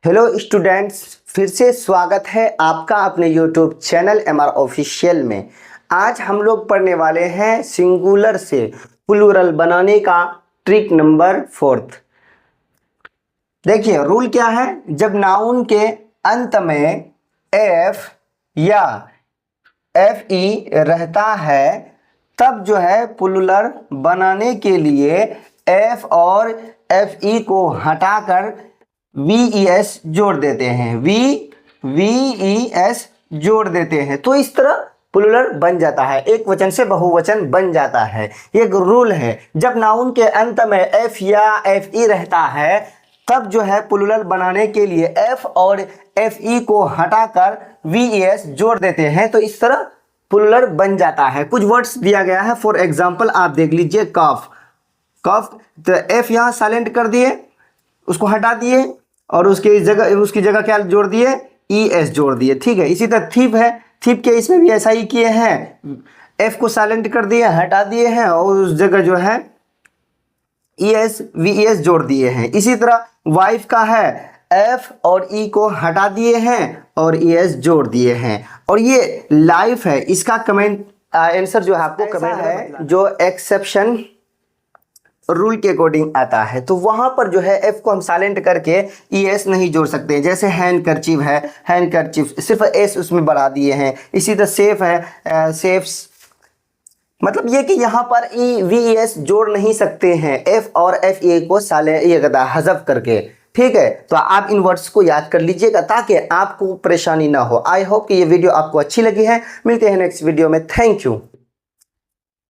Hello students, फिर से स्वागत है आपका अपने यूट्यूब चैनल MR ऑफिशियल में। आज हम लोग पढ़ने वाले हैं सिंगुलर से प्लूरल बनाने का ट्रिक नंबर 4। देखिए रूल क्या है, जब नाउन के अंत में एफ या FE रहता है तब जो है प्लूरल बनाने के लिए F और FE को हटाकर VES जोड़ देते हैं। VES जोड़ देते हैं तो इस तरह प्लूरल बन जाता है, एक वचन से बहुवचन बन जाता है। एक रूल है, जब नाउन के अंत में F या FE रहता है तब जो है प्लूरल बनाने के लिए F और FE को हटाकर VES जोड़ देते हैं तो इस तरह प्लूरल बन जाता है। कुछ वर्ड्स दिया गया है, फॉर एग्जाम्पल आप देख लीजिए कफ। तो F यहाँ साइलेंट कर दिए, उसको हटा दिए और उसकी जगह क्या जोड़ दिए, ES जोड़ दिए। ठीक है, इसी तरह थीप है, थीप के इसमें भी ऐसा ही किए हैं, F को साइलेंट कर दिए, हटा दिए हैं और उस जगह जो है ES VES जोड़ दिए हैं। इसी तरह वाइफ का है, F और E को हटा दिए हैं और ES जोड़ दिए हैं। और ये लाइफ है, इसका कमेंट आंसर जो है आपको कमेंट है जो एक्सेप्शन रूल के अकॉर्डिंग आता है, तो वहां पर जो है F को हम साइलेंट करके ES नहीं जोड़ सकते। जैसे हैंडकरचीफ है, हैंडकरचीफ सिर्फ S उसमें बढ़ा दिए हैं। इसी तरह सेफ है, सेफ्स, मतलब ये कि यहाँ पर VES जोड़ नहीं सकते हैं F और FE को हज़फ करके। ठीक है, तो आप इन वर्ड्स को याद कर लीजिएगा ताकि आपको परेशानी ना हो। आई होप कि ये वीडियो आपको अच्छी लगी है। मिलते हैं नेक्स्ट वीडियो में। Thank you.